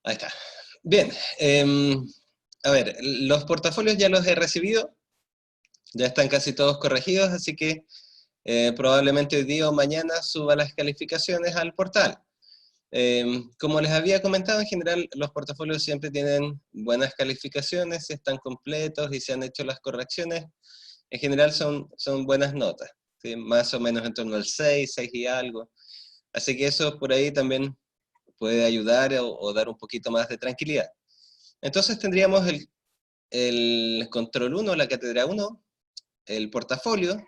Ahí está. Bien, a ver, los portafolios ya los he recibido, ya están casi todos corregidos, así que probablemente hoy día o mañana suba las calificaciones al portal. Como les había comentado, en general los portafolios siempre tienen buenas calificaciones, si están completos y se han hecho las correcciones, en general son buenas notas, ¿sí? Más o menos en torno al 6, 6 y algo. Así que eso por ahí también puede ayudar o dar un poquito más de tranquilidad. Entonces tendríamos el control 1, la cátedra 1, el portafolio,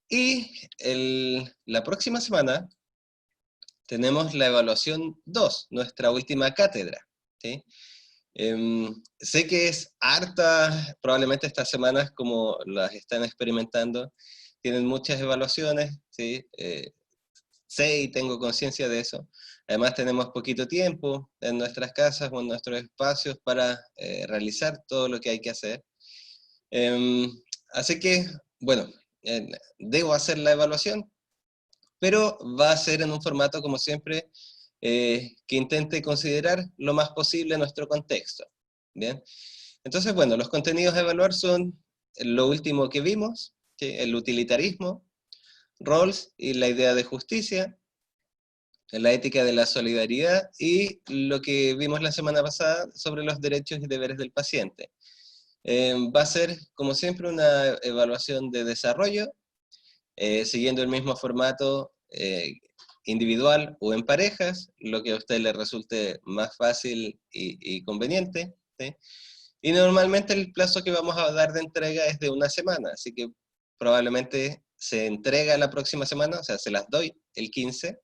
y la próxima semana tenemos la evaluación 2, nuestra última cátedra, ¿sí? Sé que es harta, probablemente estas semanas como las están experimentando, tienen muchas evaluaciones, ¿sí? Sé y tengo conciencia de eso. Además tenemos poquito tiempo en nuestras casas o en nuestros espacios para realizar todo lo que hay que hacer. Em, Así que, bueno, debo hacer la evaluación, pero va a ser en un formato, como siempre, que intente considerar lo más posible nuestro contexto. ¿Bien? Entonces, bueno, los contenidos a evaluar son lo último que vimos, ¿sí? El utilitarismo, Rawls y la idea de justicia, la ética de la solidaridad y lo que vimos la semana pasada sobre los derechos y deberes del paciente. Va a ser, como siempre, una evaluación de desarrollo, siguiendo el mismo formato individual o en parejas, lo que a usted le resulte más fácil y conveniente, ¿sí? Y normalmente el plazo que vamos a dar de entrega es de una semana, así que probablemente se entrega la próxima semana, o sea, se las doy el 15,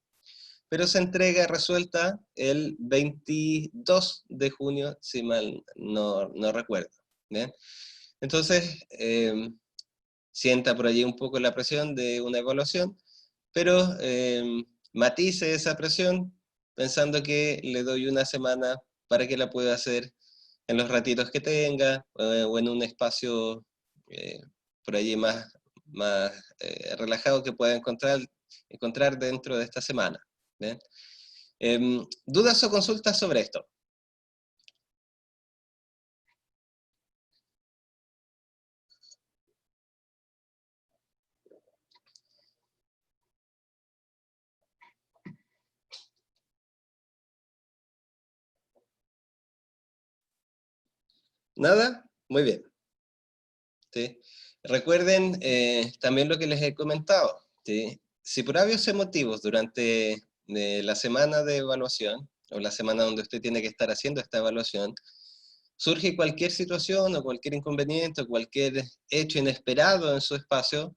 pero se entrega resuelta el 22 de junio, si mal no recuerdo. ¿Bien? Entonces, sienta por allí un poco la presión de una evaluación, pero matice esa presión pensando que le doy una semana para que la pueda hacer en los ratitos que tenga, o en un espacio eh, por allí más relajado que pueda encontrar dentro de esta semana. ¿Bien? ¿Dudas o consultas sobre esto? ¿Nada? Muy bien. ¿Sí? Recuerden también lo que les he comentado. ¿Sí? Si por obvios motivos durante la semana de evaluación, o la semana donde usted tiene que estar haciendo esta evaluación, surge cualquier situación o cualquier inconveniente o cualquier hecho inesperado en su espacio,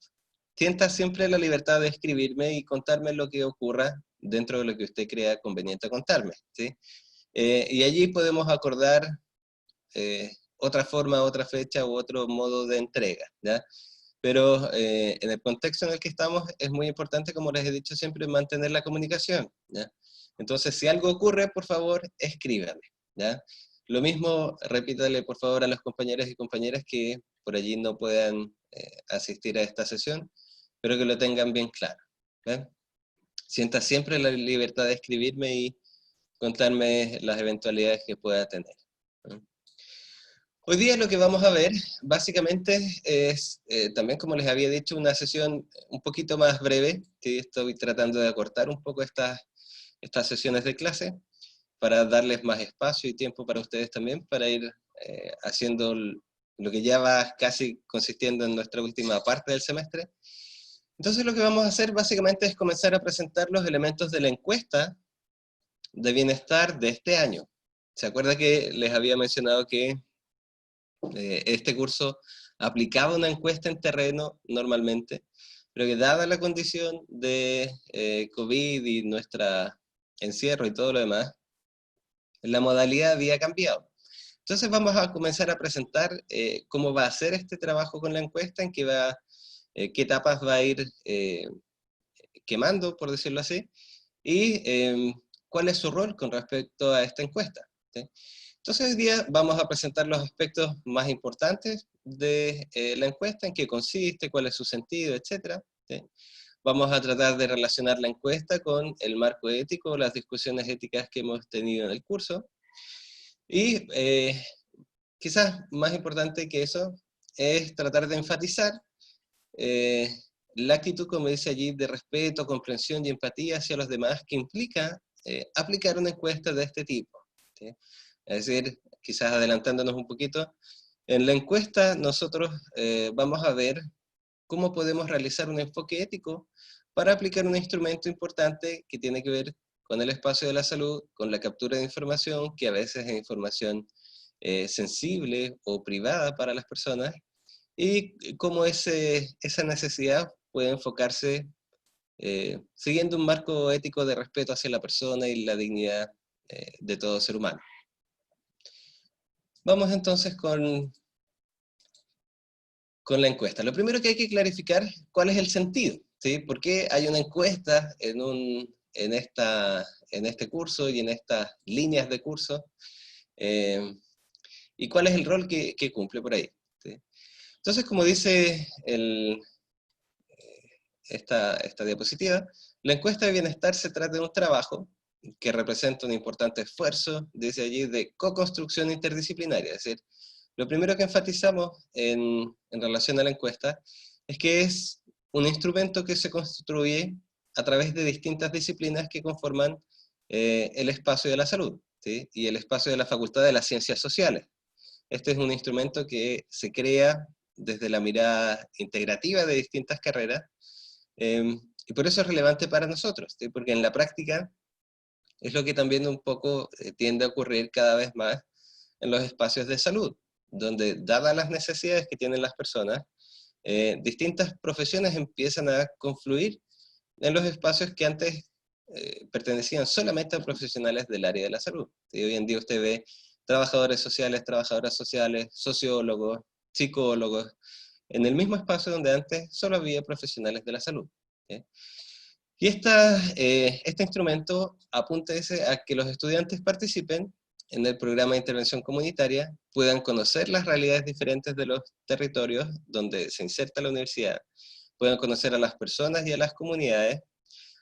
sienta siempre la libertad de escribirme y contarme lo que ocurra dentro de lo que usted crea conveniente contarme. ¿Sí? Y allí podemos acordar otra forma, otra fecha u otro modo de entrega, ¿ya? Pero en el contexto en el que estamos es muy importante, como les he dicho siempre, mantener la comunicación, ¿ya? Entonces, si algo ocurre, por favor, escríbame, ¿ya? Lo mismo, repítale por favor a los compañeros y compañeras que por allí no puedan asistir a esta sesión, pero que lo tengan bien claro, ¿ya? Sienta siempre la libertad de escribirme y contarme las eventualidades que pueda tener, ¿ya? Hoy día lo que vamos a ver básicamente es, también como les había dicho, una sesión un poquito más breve, que estoy tratando de acortar un poco estas sesiones de clase, para darles más espacio y tiempo para ustedes también, para ir haciendo lo que ya va casi consistiendo en nuestra última parte del semestre. Entonces lo que vamos a hacer básicamente es comenzar a presentar los elementos de la encuesta de bienestar de este año. ¿Se acuerda que les había mencionado que este curso aplicaba una encuesta en terreno normalmente, pero que dada la condición de COVID y nuestra encierro y todo lo demás, la modalidad había cambiado. Entonces vamos a comenzar a presentar cómo va a ser este trabajo con la encuesta, qué etapas va a ir quemando, por decirlo así, y cuál es su rol con respecto a esta encuesta, ¿sí? Entonces hoy día vamos a presentar los aspectos más importantes de la encuesta, en qué consiste, cuál es su sentido, etc. ¿Sí? Vamos a tratar de relacionar la encuesta con el marco ético, las discusiones éticas que hemos tenido en el curso. Y quizás más importante que eso es tratar de enfatizar la actitud, como dice allí, de respeto, comprensión y empatía hacia los demás, que implica aplicar una encuesta de este tipo, ¿sí? Es decir, quizás adelantándonos un poquito, en la encuesta nosotros vamos a ver cómo podemos realizar un enfoque ético para aplicar un instrumento importante que tiene que ver con el espacio de la salud, con la captura de información, que a veces es información sensible o privada para las personas, y cómo esa necesidad puede enfocarse siguiendo un marco ético de respeto hacia la persona y la dignidad de todo ser humano. Vamos entonces con la encuesta. Lo primero que hay que clarificar, ¿cuál es el sentido? ¿Sí? ¿Por qué hay una encuesta en este curso y en estas líneas de curso? ¿Y cuál es el rol que cumple por ahí? ¿Sí? Entonces, como dice esta diapositiva, la encuesta de bienestar se trata de un trabajo que representa un importante esfuerzo, dice allí, de co-construcción interdisciplinaria. Es decir, lo primero que enfatizamos en relación a la encuesta es que es un instrumento que se construye a través de distintas disciplinas que conforman el espacio de la salud, ¿sí? Y el espacio de la Facultad de las Ciencias Sociales. Este es un instrumento que se crea desde la mirada integrativa de distintas carreras, y por eso es relevante para nosotros, ¿sí? Porque en la práctica es lo que también un poco tiende a ocurrir cada vez más en los espacios de salud, donde dadas las necesidades que tienen las personas, distintas profesiones empiezan a confluir en los espacios que antes pertenecían solamente a profesionales del área de la salud. ¿Sí? Hoy en día usted ve trabajadores sociales, trabajadoras sociales, sociólogos, psicólogos, en el mismo espacio donde antes solo había profesionales de la salud. ¿Sí? Y este instrumento apunta a que los estudiantes participen en el programa de intervención comunitaria, puedan conocer las realidades diferentes de los territorios donde se inserta la universidad, puedan conocer a las personas y a las comunidades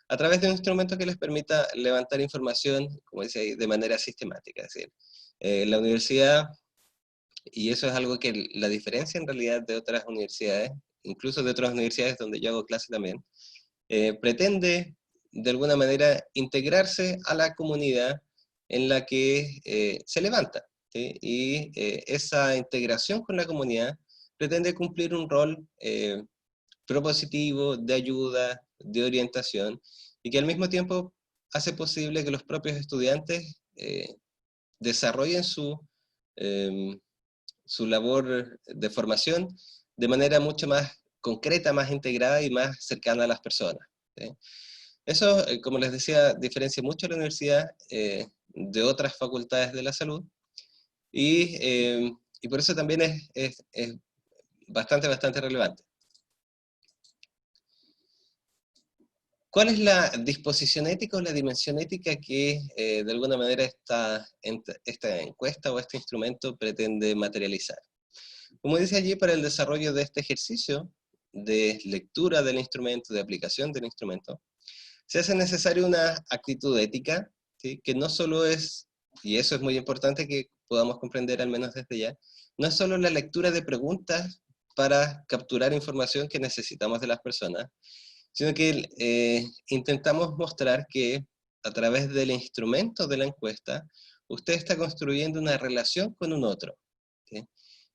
a través de un instrumento que les permita levantar información, como dice ahí, de manera sistemática. Es decir, la universidad, y eso es algo que la diferencia en realidad de otras universidades, incluso de otras universidades donde yo hago clase también, pretende de alguna manera integrarse a la comunidad en la que se levanta, ¿sí? Y esa integración con la comunidad pretende cumplir un rol propositivo, de ayuda, de orientación, y que al mismo tiempo hace posible que los propios estudiantes desarrollen eh, su labor de formación de manera mucho más concreta, más integrada y más cercana a las personas. ¿Sí? Eso, como les decía, diferencia mucho a la universidad de otras facultades de la salud, y por eso también es bastante relevante. ¿Cuál es la disposición ética o la dimensión ética que de alguna manera esta encuesta o este instrumento pretende materializar? Como dice allí, para el desarrollo de este ejercicio de lectura del instrumento, de aplicación del instrumento, se hace necesaria una actitud ética, ¿sí? Que no solo es, y eso es muy importante que podamos comprender al menos desde ya, no es solo la lectura de preguntas para capturar información que necesitamos de las personas, sino que intentamos mostrar que a través del instrumento de la encuesta, usted está construyendo una relación con un otro, ¿sí?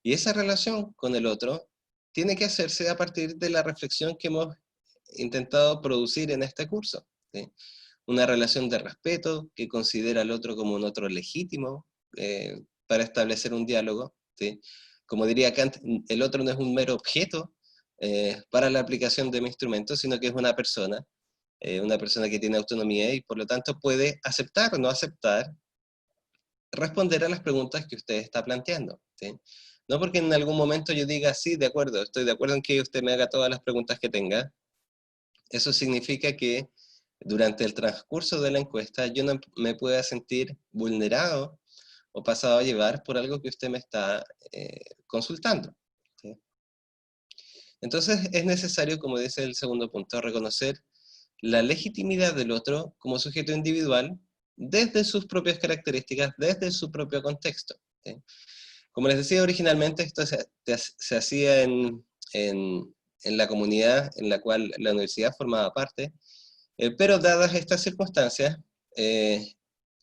Y esa relación con el otro tiene que hacerse a partir de la reflexión que hemos intentado producir en este curso, ¿sí? Una relación de respeto que considera al otro como un otro legítimo para establecer un diálogo, ¿sí? Como diría Kant, el otro no es un mero objeto para la aplicación de mi instrumento, sino que es una persona que tiene autonomía y por lo tanto puede aceptar o no aceptar, responder a las preguntas que usted está planteando, ¿sí? No porque en algún momento yo diga, sí, de acuerdo, estoy de acuerdo en que usted me haga todas las preguntas que tenga. Eso significa que durante el transcurso de la encuesta yo no me pueda sentir vulnerado o pasado a llevar por algo que usted me está consultando, ¿sí? Entonces es necesario, como dice el segundo punto, reconocer la legitimidad del otro como sujeto individual desde sus propias características, desde su propio contexto. ¿Sí? Como les decía originalmente, esto se hacía en la comunidad en la cual la universidad formaba parte, pero dadas estas circunstancias,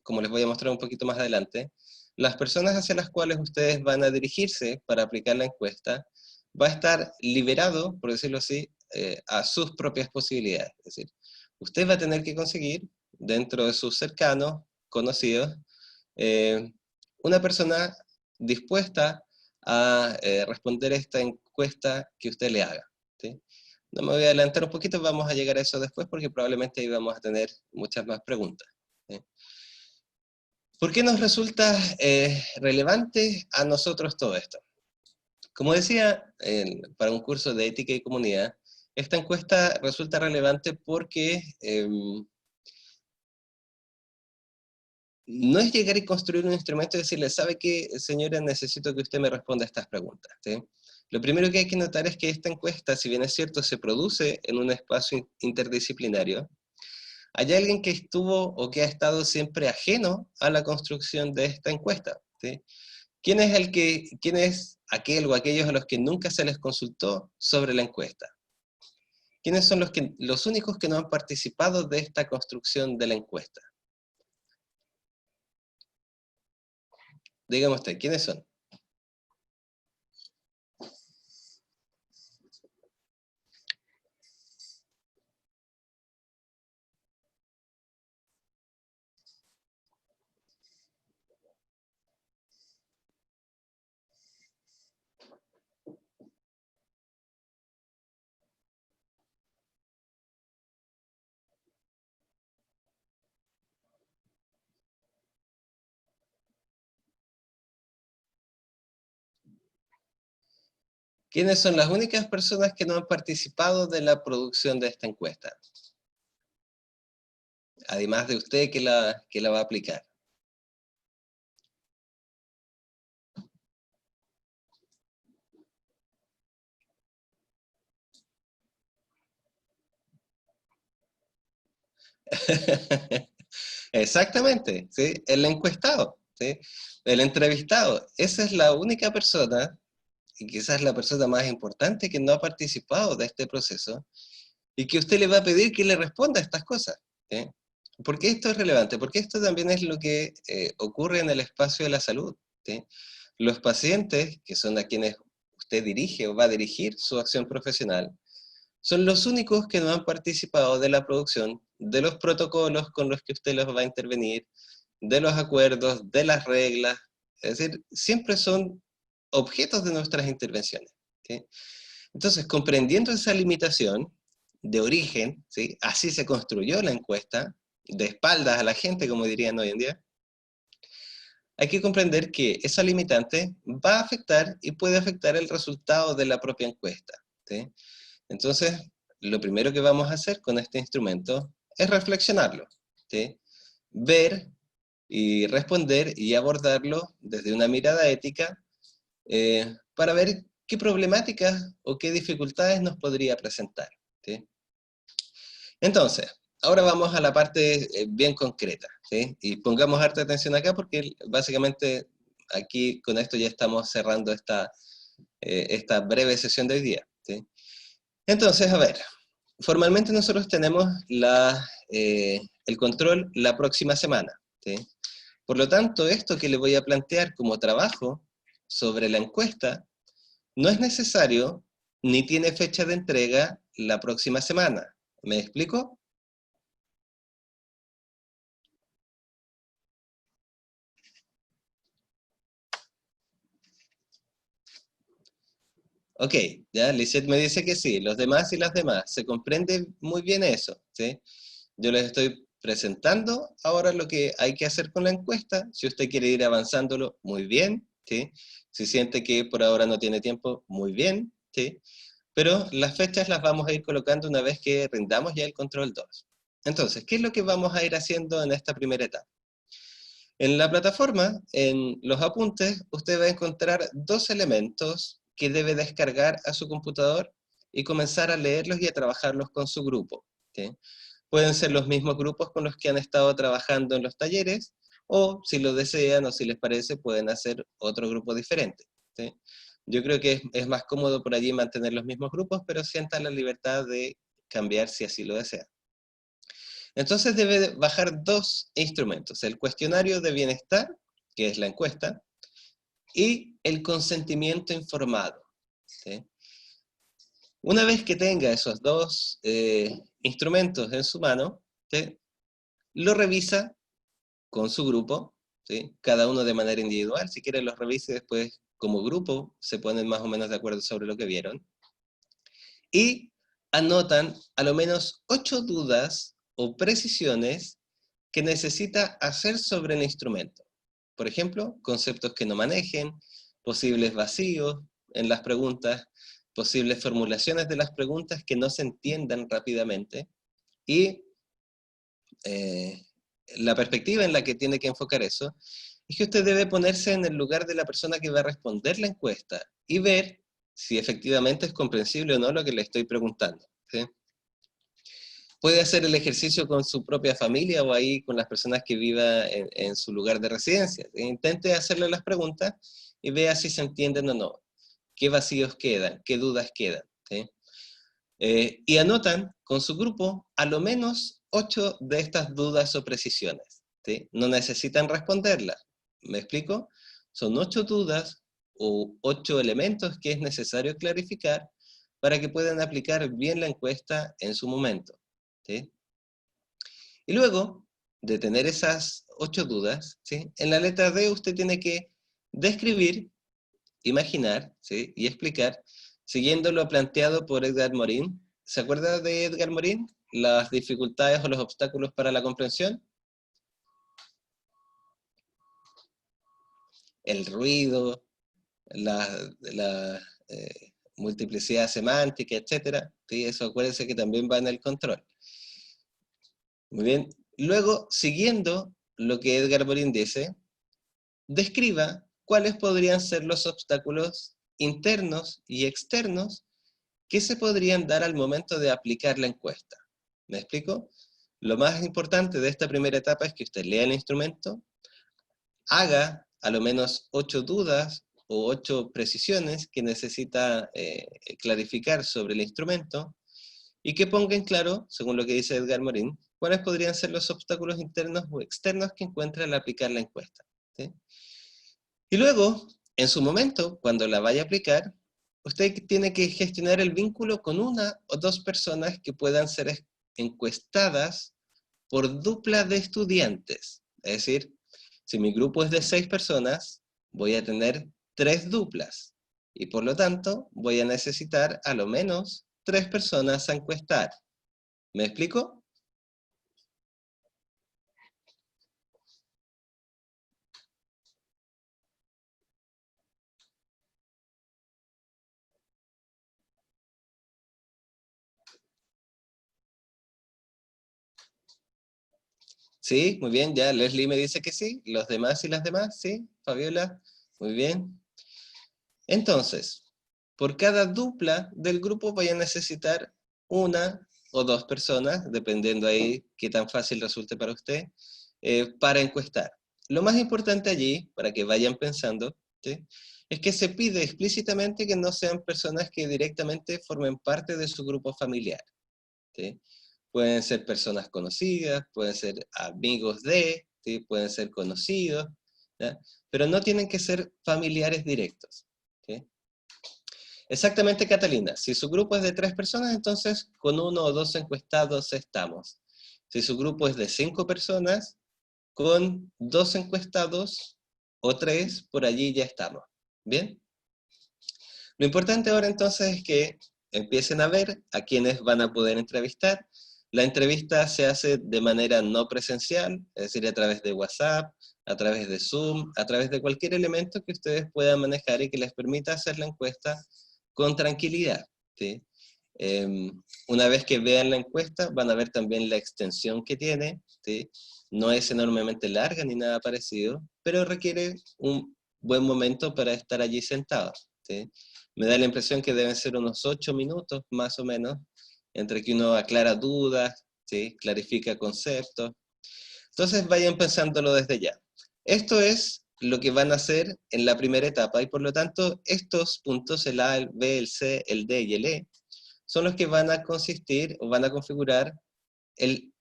como les voy a mostrar un poquito más adelante, las personas hacia las cuales ustedes van a dirigirse para aplicar la encuesta va a estar liberado, por decirlo así, a sus propias posibilidades. Es decir, usted va a tener que conseguir, dentro de sus cercanos, conocidos, una persona dispuesta a responder esta encuesta que usted le haga. ¿Sí? No me voy a adelantar un poquito, vamos a llegar a eso después porque probablemente ahí vamos a tener muchas más preguntas. ¿Sí? ¿Por qué nos resulta relevante a nosotros todo esto? Como decía, para un curso de ética y comunidad, esta encuesta resulta relevante porque no es llegar y construir un instrumento y decirle, ¿sabe qué, señora? Necesito que usted me responda a estas preguntas. ¿Sí? Lo primero que hay que notar es que esta encuesta, si bien es cierto, se produce en un espacio interdisciplinario, hay alguien que estuvo o que ha estado siempre ajeno a la construcción de esta encuesta. ¿Sí? ¿Quién es aquel o aquellos a los que nunca se les consultó sobre la encuesta? ¿Quiénes son los únicos que no han participado de esta construcción de la encuesta? Dígame usted, ¿quiénes son? ¿Quiénes son las únicas personas que no han participado de la producción de esta encuesta? Además de usted que la va a aplicar. Exactamente, ¿sí? El encuestado, ¿sí? El entrevistado. Esa es la única persona, y quizás la persona más importante que no ha participado de este proceso, y que usted le va a pedir que le responda a estas cosas. ¿Sí? ¿Por qué esto es relevante? Porque esto también es lo que ocurre en el espacio de la salud. ¿Sí? Los pacientes, que son a quienes usted dirige o va a dirigir su acción profesional, son los únicos que no han participado de la producción, de los protocolos con los que usted los va a intervenir, de los acuerdos, de las reglas. Es decir, siempre son objetos de nuestras intervenciones. ¿Sí? Entonces, comprendiendo esa limitación de origen, ¿sí? Así se construyó la encuesta, de espaldas a la gente, como dirían hoy en día, hay que comprender que esa limitante va a afectar y puede afectar el resultado de la propia encuesta. ¿Sí? Entonces, lo primero que vamos a hacer con este instrumento es reflexionarlo, ¿sí? Ver y responder y abordarlo desde una mirada ética para ver qué problemáticas o qué dificultades nos podría presentar. ¿Sí? Entonces, ahora vamos a la parte bien concreta, ¿sí? Y pongamos harta atención acá porque básicamente aquí con esto ya estamos cerrando esta breve sesión de hoy día. ¿Sí? Entonces, a ver, formalmente nosotros tenemos el control la próxima semana. ¿Sí? Por lo tanto, esto que le voy a plantear como trabajo sobre la encuesta no es necesario ni tiene fecha de entrega la próxima semana. ¿Me explico? Ok, ya, Lisette me dice que sí, los demás y las demás. Se comprende muy bien eso, ¿sí? Yo les estoy presentando ahora lo que hay que hacer con la encuesta. Si usted quiere ir avanzándolo, muy bien, ¿sí? Si siente que por ahora no tiene tiempo, muy bien, ¿sí? Pero las fechas las vamos a ir colocando una vez que rindamos ya el control 2. Entonces, ¿qué es lo que vamos a ir haciendo en esta primera etapa? En la plataforma, en los apuntes, usted va a encontrar dos elementos que debe descargar a su computador y comenzar a leerlos y a trabajarlos con su grupo. ¿Sí? Pueden ser los mismos grupos con los que han estado trabajando en los talleres, o si lo desean o si les parece, pueden hacer otro grupo diferente, ¿sí? Yo creo que es más cómodo por allí mantener los mismos grupos, pero sientan la libertad de cambiar si así lo desean. Entonces debe bajar dos instrumentos, el cuestionario de bienestar, que es la encuesta, y el consentimiento informado, ¿sí? Una vez que tenga esos dos instrumentos en su mano, ¿sí?, lo revisa con su grupo, ¿sí?, cada uno de manera individual. Si quieren los revise después como grupo, se ponen más o menos de acuerdo sobre lo que vieron. Y anotan a lo menos 8 dudas o precisiones que necesita hacer sobre el instrumento. Por ejemplo, conceptos que no manejen, posibles vacíos en las preguntas, posibles formulaciones de las preguntas que no se entiendan rápidamente, y la perspectiva en la que tiene que enfocar eso es que usted debe ponerse en el lugar de la persona que va a responder la encuesta y ver si efectivamente es comprensible o no lo que le estoy preguntando, ¿sí? Puede hacer el ejercicio con su propia familia o ahí con las personas que viva en su lugar de residencia. Intente hacerle las preguntas y vea si se entienden o no. ¿Qué vacíos quedan? ¿Qué dudas quedan? ¿Sí? Y anotan con su grupo a lo menos 8 de estas dudas o precisiones, ¿sí? No necesitan responderlas. ¿Me explico? Son 8 dudas o 8 elementos que es necesario clarificar para que puedan aplicar bien la encuesta en su momento, ¿sí? Y luego de tener esas 8 dudas, ¿sí?, en la letra D usted tiene que describir, imaginar, ¿sí?, y explicar, siguiendo lo planteado por Edgar Morin. ¿Se acuerda de Edgar Morin? Las dificultades o los obstáculos para la comprensión. El ruido, la multiplicidad semántica, etc. ¿Sí? Eso acuérdense que también va en el control. Muy bien. Luego, siguiendo lo que Edgar Morin dice, describa cuáles podrían ser los obstáculos internos y externos que se podrían dar al momento de aplicar la encuesta. ¿Me explico? Lo más importante de esta primera etapa es que usted lea el instrumento, haga a lo menos 8 dudas o 8 precisiones que necesita clarificar sobre el instrumento, y que ponga en claro, según lo que dice Edgar Morin, cuáles podrían ser los obstáculos internos o externos que encuentra al aplicar la encuesta, ¿sí? Y luego, en su momento, cuando la vaya a aplicar, usted tiene que gestionar el vínculo con una o dos personas que puedan ser encuestadas por dupla de estudiantes. Es decir, si mi grupo es de 6 personas, voy a tener 3 duplas. Y por lo tanto, voy a necesitar a lo menos 3 personas a encuestar. ¿Me explico? Sí, muy bien, ya Leslie me dice que sí. ¿Los demás y las demás? Sí, Fabiola, muy bien. Entonces, por cada dupla del grupo voy a necesitar una o dos personas, dependiendo ahí qué tan fácil resulte para usted, para encuestar. Lo más importante allí, para que vayan pensando, ¿sí?, es que se pide explícitamente que no sean personas que directamente formen parte de su grupo familiar, ¿sí? Pueden ser personas conocidas, pueden ser amigos de, ¿sí?, pueden ser conocidos, ¿ya?, pero no tienen que ser familiares directos, ¿sí? Exactamente, Catalina. Si su grupo es de 3 personas, entonces con 1 o 2 encuestados estamos. Si su grupo es de 5 personas, con 2 encuestados o 3, por allí ya estamos. ¿Bien? Lo importante ahora entonces es que empiecen a ver a quienes van a poder entrevistar. La entrevista se hace de manera no presencial, es decir, a través de WhatsApp, a través de Zoom, a través de cualquier elemento que ustedes puedan manejar y que les permita hacer la encuesta con tranquilidad, ¿sí? Una vez que vean la encuesta, van a ver también la extensión que tiene, ¿sí? No es enormemente larga ni nada parecido, pero requiere un buen momento para estar allí sentados, ¿sí? Me da la impresión que deben ser unos 8 minutos, más o menos, entre que uno aclara dudas, ¿sí? Clarifica conceptos. Entonces vayan pensándolo desde ya. Esto es lo que van a hacer en la primera etapa, y por lo tanto estos puntos, el A, el B, el C, el D y el E, son los que van a consistir o van a configurar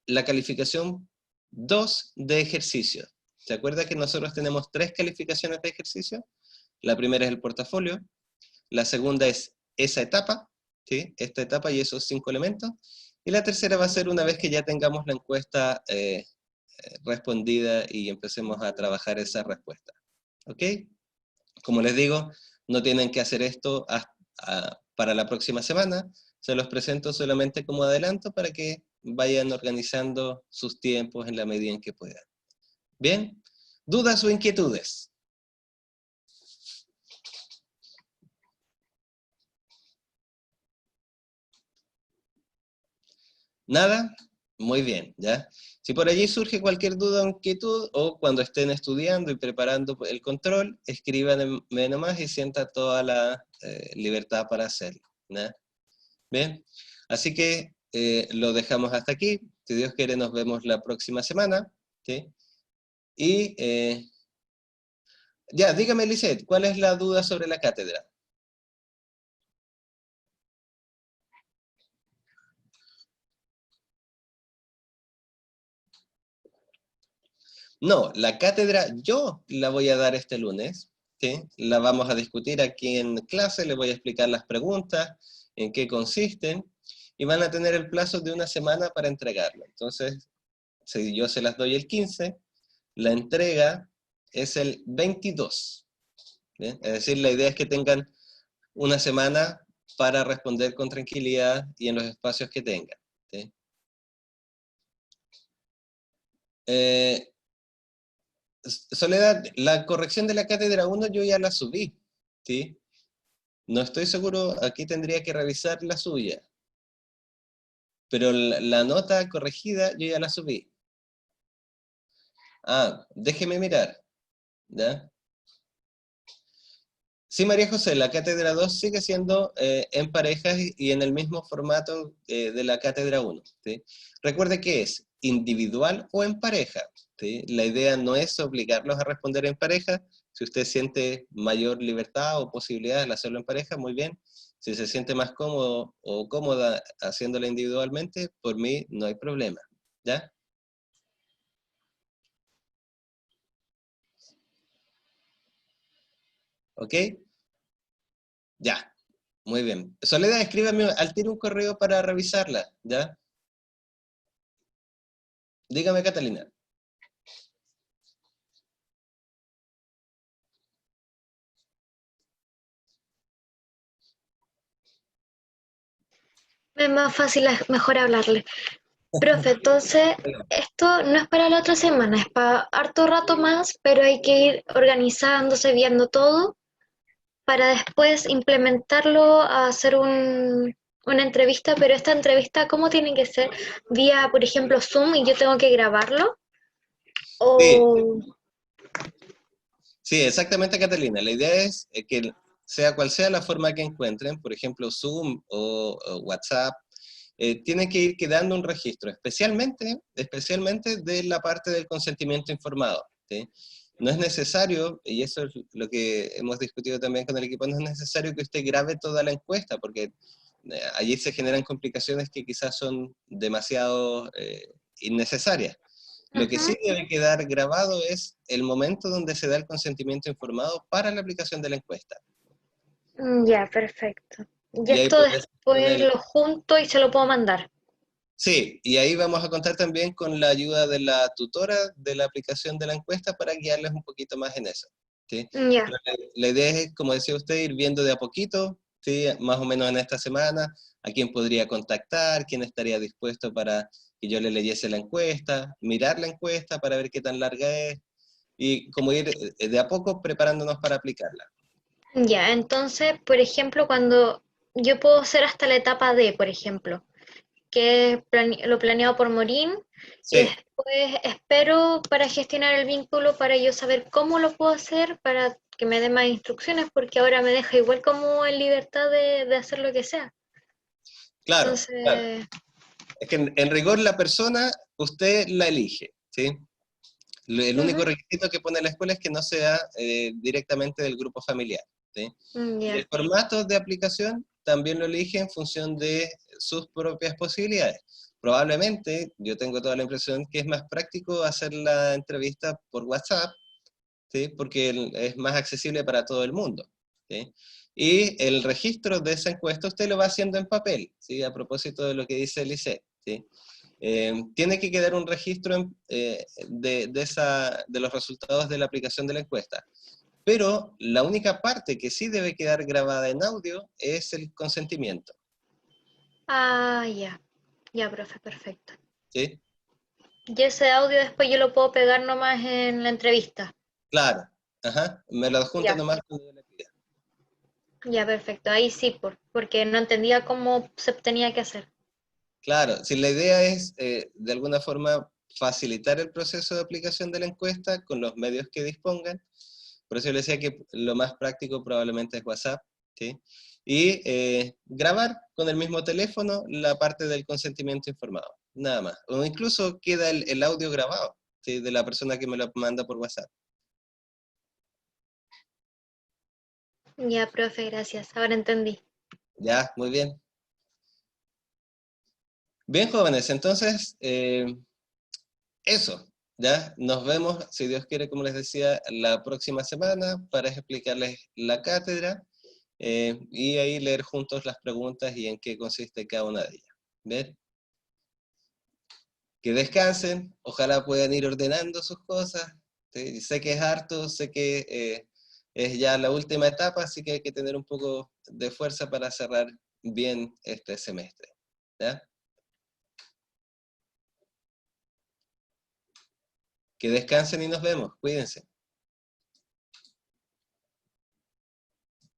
la calificación 2 de ejercicio. ¿Se acuerda que nosotros tenemos 3 calificaciones de ejercicio? La primera es el portafolio, la segunda es esa etapa, ¿sí? Esta etapa y esos 5 elementos, y la tercera va a ser una vez que ya tengamos la encuesta respondida y empecemos a trabajar esa respuesta. ¿Ok? Como les digo, no tienen que hacer esto para la próxima semana, se los presento solamente como adelanto para que vayan organizando sus tiempos en la medida en que puedan. ¿Bien? ¿Dudas o inquietudes? ¿Nada? Muy bien, ¿ya? Si por allí surge cualquier duda o inquietud, o cuando estén estudiando y preparando el control, escríbanme nomás y sienta toda la libertad para hacerlo, ¿ya? Bien, así que lo dejamos hasta aquí. Si Dios quiere, nos vemos la próxima semana, ¿sí? Y ya, dígame, Lisette, ¿cuál es la duda sobre la cátedra? No, la cátedra yo la voy a dar este lunes, ¿sí? La vamos a discutir aquí en clase, les voy a explicar las preguntas, en qué consisten, y van a tener el plazo de una semana para entregarla. Entonces, si yo se las doy el 15, la entrega es el 22. ¿Bien? Es decir, la idea es que tengan una semana para responder con tranquilidad y en los espacios que tengan, ¿sí? Eh, Soledad, la corrección de la cátedra 1 yo ya la subí, ¿sí? No estoy seguro, aquí tendría que revisar la suya, pero la nota corregida yo ya la subí. Ah, déjeme mirar, ¿ya? Sí, María José, la cátedra 2 sigue siendo en parejas y en el mismo formato de la cátedra 1, ¿sí? Recuerde que es individual o en pareja, ¿sí? La idea no es obligarlos a responder en pareja. Si usted siente mayor libertad o posibilidades de hacerlo en pareja, muy bien. Si se siente más cómodo o cómoda haciéndola individualmente, por mí no hay problema, ¿ya? ¿Ok? Ya, muy bien. Soledad, escríbame al tiro un correo para revisarla, ¿ya? Dígame, Catalina. Es más fácil, es mejor hablarle. Profe, entonces, esto no es para la otra semana, es para harto rato más, pero hay que ir organizándose, viendo todo, para después implementarlo a hacer una entrevista, pero esta entrevista, ¿cómo tiene que ser? Vía, por ejemplo, Zoom y yo tengo que grabarlo. Sí, O, sí, exactamente, Catalina. La idea es que sea cual sea la forma que encuentren, por ejemplo, Zoom o WhatsApp, tienen que ir quedando un registro, especialmente de la parte del consentimiento informado, ¿sí? No es necesario, y eso es lo que hemos discutido también con el equipo, no es necesario que usted grabe toda la encuesta, porque allí se generan complicaciones que quizás son demasiado innecesarias. Lo que ujú. sí debe quedar grabado es el momento donde se da el consentimiento informado para la aplicación de la encuesta. Ya, perfecto. Y Y ahí esto puede ser con después lo junto y se lo puedo mandar. Sí, y ahí vamos a contar también con la ayuda de la tutora de la aplicación de la encuesta para guiarles un poquito más en eso, ¿sí? Ya. Pero la idea es, como decía usted, ir viendo de a poquito, ¿sí? Más o menos en esta semana, a quién podría contactar, quién estaría dispuesto para que yo le leyese la encuesta, mirar la encuesta para ver qué tan larga es, y como ir de a poco preparándonos para aplicarla. Ya, entonces, por ejemplo, cuando yo puedo hacer hasta la etapa D, por ejemplo, que es lo planeado por Morín, y Sí, después espero para gestionar el vínculo para yo saber cómo lo puedo hacer para que me dé más instrucciones, porque ahora me deja igual como en libertad de hacer lo que sea. claro, claro. Entonces, Es que en rigor la persona, usted la elige, ¿sí? El único Ujú. requisito que pone la escuela es que no sea directamente del grupo familiar, ¿sí? Y Ya. el formato de aplicación también lo elige en función de sus propias posibilidades. Probablemente, yo tengo toda la impresión que es más práctico hacer la entrevista por WhatsApp, ¿sí? Porque es más accesible para todo el mundo, ¿sí? Y el registro de esa encuesta usted lo va haciendo en papel, ¿sí? A propósito de lo que dice el ICE, ¿sí? Tiene que quedar un registro de los resultados de la aplicación de la encuesta. Pero la única parte que sí debe quedar grabada en audio es el consentimiento, Ah, ya. Ya, profe, perfecto. ¿sí? Y ese audio después yo lo puedo pegar nomás en la entrevista. Claro, ajá, me lo adjunta Ya. nomás cuando yo le pida. Ya, perfecto. Ahí sí, porque no entendía cómo se tenía que hacer. Claro, si la idea es de alguna forma facilitar el proceso de aplicación de la encuesta con los medios que dispongan, por eso yo le decía que lo más práctico probablemente es WhatsApp, ¿sí? Y grabar con el mismo teléfono la parte del consentimiento informado, nada más. O incluso queda el audio grabado, ¿sí? De la persona que me lo manda por WhatsApp. Ya, profe, gracias. Ahora entendí. Ya, muy bien. Bien, jóvenes, entonces, eso, ¿ya? Nos vemos, si Dios quiere, como les decía, la próxima semana para explicarles la cátedra y ahí leer juntos las preguntas y en qué consiste cada una de ellas. ¿Ven? Que descansen, ojalá puedan ir ordenando sus cosas. ¿Sí? Sé que es harto, sé que es ya la última etapa, así que hay que tener un poco de fuerza para cerrar bien este semestre. ¿Ya? Que descansen y nos vemos. Cuídense.